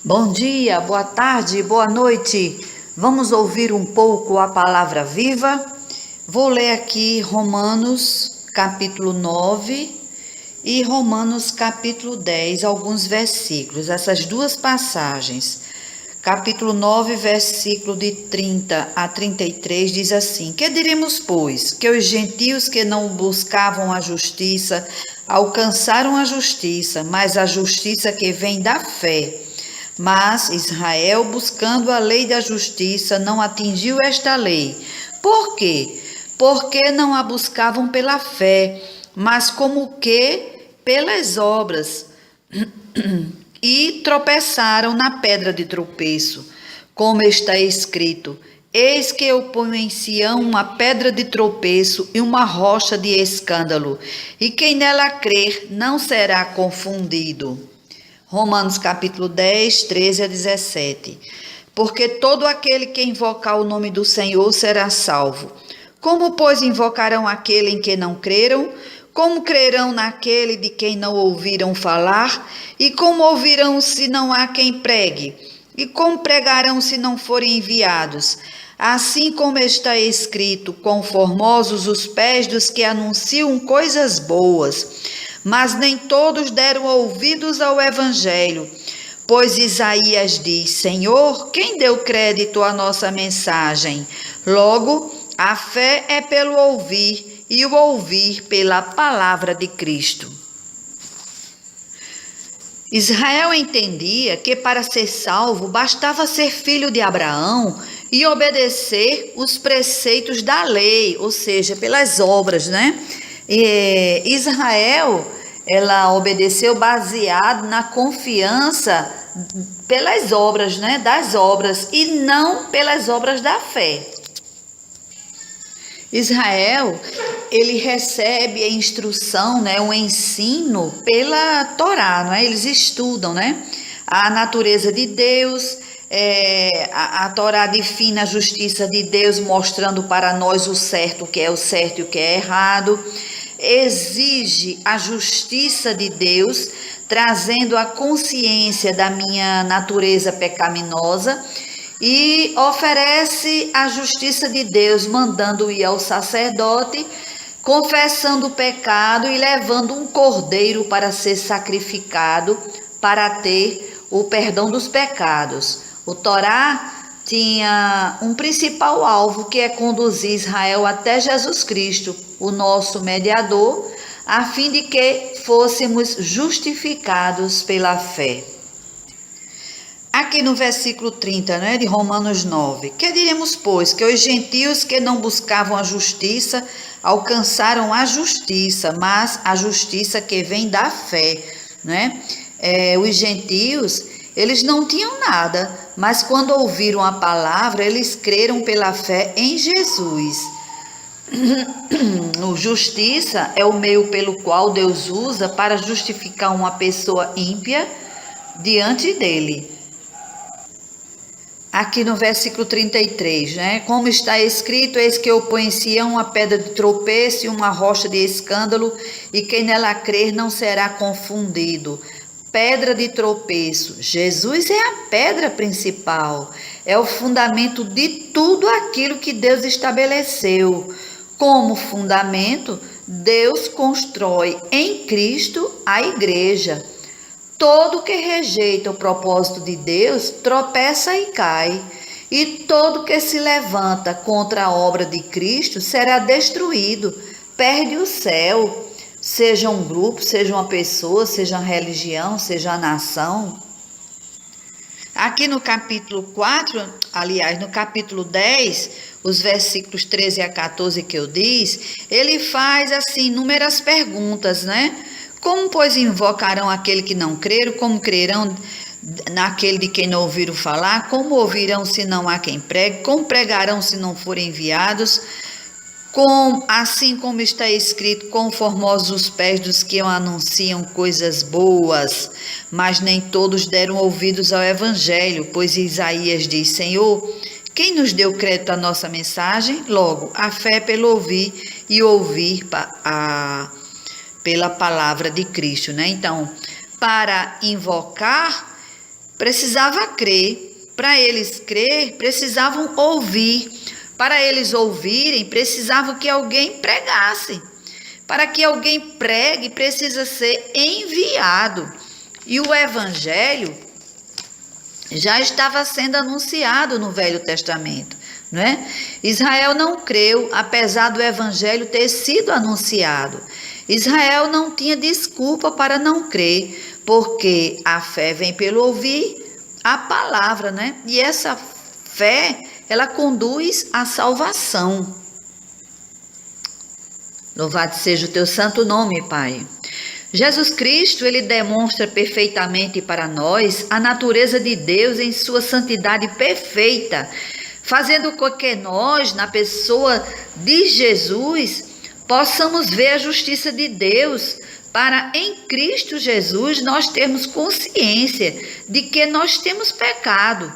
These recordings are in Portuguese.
Bom dia, boa tarde, boa noite. Vamos ouvir um pouco a palavra viva? Vou ler aqui Romanos capítulo 9 e Romanos capítulo 10, alguns versículos, essas duas passagens. Capítulo 9, versículo de 30 a 33 diz assim: Que diremos, pois? Que os gentios que não buscavam a justiça alcançaram a justiça, mas a justiça que vem da fé. Mas Israel, buscando a lei da justiça, não atingiu esta lei. Por quê? Porque não a buscavam pela fé, mas como que pelas obras. E tropeçaram na pedra de tropeço, como está escrito: Eis que eu ponho em Sião uma pedra de tropeço e uma rocha de escândalo, e quem nela crer não será confundido. Romanos capítulo 10, 13 a 17. Porque todo aquele que invocar o nome do Senhor será salvo. Como, pois, invocarão aquele em que não creram? Como crerão naquele de quem não ouviram falar? E como ouvirão se não há quem pregue? E como pregarão se não forem enviados? Assim como está escrito: quão formosos os pés dos que anunciam coisas boas. Mas nem todos deram ouvidos ao evangelho. Pois Isaías diz: Senhor, quem deu crédito à nossa mensagem? Logo, a fé é pelo ouvir, e o ouvir pela palavra de Cristo. Israel entendia que para ser salvo bastava ser filho de Abraão e obedecer os preceitos da lei, ou seja, pelas obras, né? Israel, ela obedeceu baseado na confiança pelas obras, né? Das obras, e não pelas obras da fé. Israel, ele recebe a instrução, né, o ensino pela Torá, né? Eles estudam, né, a natureza de Deus. A Torá define a justiça de Deus, mostrando para nós o certo, o que é o certo e o que é errado. Exige a justiça de Deus, trazendo a consciência da minha natureza pecaminosa, e oferece a justiça de Deus, mandando ir ao sacerdote, confessando o pecado e levando um cordeiro para ser sacrificado, para ter o perdão dos pecados. O Torá tinha um principal alvo, que é conduzir Israel até Jesus Cristo, o nosso mediador, a fim de que fôssemos justificados pela fé. Aqui no versículo 30, né, de Romanos 9, que diremos, pois, que os gentios que não buscavam a justiça alcançaram a justiça, mas a justiça que vem da fé, né? Os gentios, eles não tinham nada, mas quando ouviram a palavra, eles creram pela fé em Jesus. Justiça é o meio pelo qual Deus usa para justificar uma pessoa ímpia diante dele. Aqui no versículo 33, né? Como está escrito: Eis que eu ponho em Sião uma pedra de tropeço e uma rocha de escândalo, e quem nela crer não será confundido. Pedra de tropeço. Jesus é a pedra principal, é o fundamento de tudo aquilo que Deus estabeleceu. Como fundamento, Deus constrói em Cristo a igreja. Todo que rejeita o propósito de Deus tropeça e cai, e todo que se levanta contra a obra de Cristo será destruído, perde o céu, seja um grupo, seja uma pessoa, seja uma religião, seja a nação. Aqui no capítulo 4, aliás, no capítulo 10, os versículos 13 a 14 que eu disse, ele faz assim inúmeras perguntas, né? Como, pois, invocarão aquele que não creram? Como crerão naquele de quem não ouviram falar? Como ouvirão se não há quem pregue? Como pregarão se não forem enviados? Assim como está escrito: quão formosos os pés dos que anunciam coisas boas. Mas nem todos deram ouvidos ao evangelho, pois Isaías diz: Senhor, quem nos deu crédito à nossa mensagem? Logo, a fé é pelo ouvir, e ouvir pela palavra de Cristo, né? Então, para invocar, precisava crer. Para eles crer, precisavam ouvir. Para eles ouvirem, precisavam que alguém pregasse. Para que alguém pregue, precisa ser enviado. E o evangelho já estava sendo anunciado no Velho Testamento, não é? Israel não creu, apesar do evangelho ter sido anunciado. Israel não tinha desculpa para não crer, porque a fé vem pelo ouvir a palavra, né? E essa fé, ela conduz à salvação. Louvado seja o teu santo nome, Pai. Jesus Cristo, ele demonstra perfeitamente para nós a natureza de Deus em sua santidade perfeita, fazendo com que nós, na pessoa de Jesus, possamos ver a justiça de Deus, para em Cristo Jesus nós termos consciência de que nós temos pecado.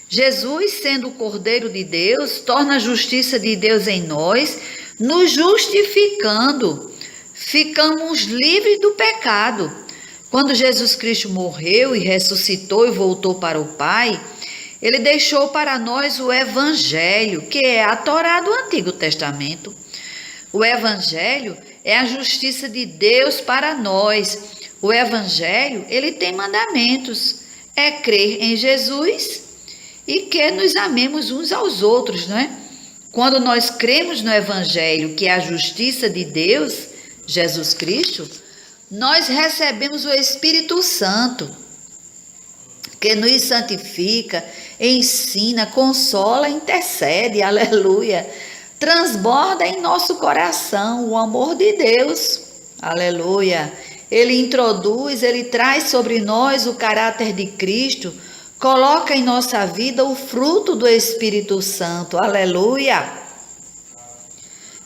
Jesus, sendo o Cordeiro de Deus, torna a justiça de Deus em nós, nos justificando. Ficamos livres do pecado. Quando Jesus Cristo morreu e ressuscitou e voltou para o Pai, ele deixou para nós o Evangelho, que é a Torá do Antigo Testamento. O Evangelho é a justiça de Deus para nós. O Evangelho, ele tem mandamentos. É crer em Jesus e que nos amemos uns aos outros, não é? Quando nós cremos no Evangelho, que é a justiça de Deus, Jesus Cristo, nós recebemos o Espírito Santo, que nos santifica, ensina, consola, intercede, aleluia. Transborda em nosso coração o amor de Deus, aleluia. Ele introduz, ele traz sobre nós o caráter de Cristo, coloca em nossa vida o fruto do Espírito Santo, aleluia.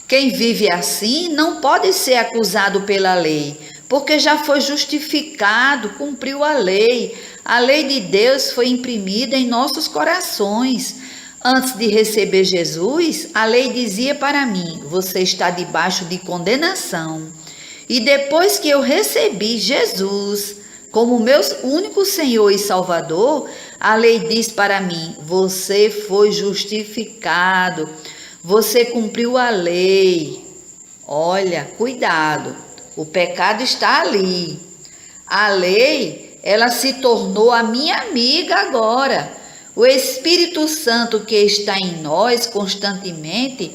Quem vive assim não pode ser acusado pela lei, porque já foi justificado, cumpriu a lei. A lei de Deus foi imprimida em nossos corações. Antes de receber Jesus, a lei dizia para mim: você está debaixo de condenação. E depois que eu recebi Jesus como meu único Senhor e Salvador, a lei diz para mim: você foi justificado, você cumpriu a lei. Olha, cuidado, o pecado está ali. A lei, ela se tornou a minha amiga agora. O Espírito Santo que está em nós constantemente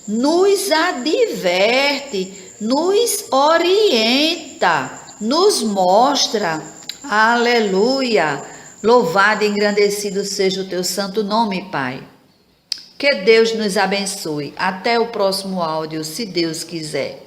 nos adverte, nos orienta, nos mostra. Aleluia! Louvado e engrandecido seja o teu santo nome, Pai. Que Deus nos abençoe. Até o próximo áudio, se Deus quiser.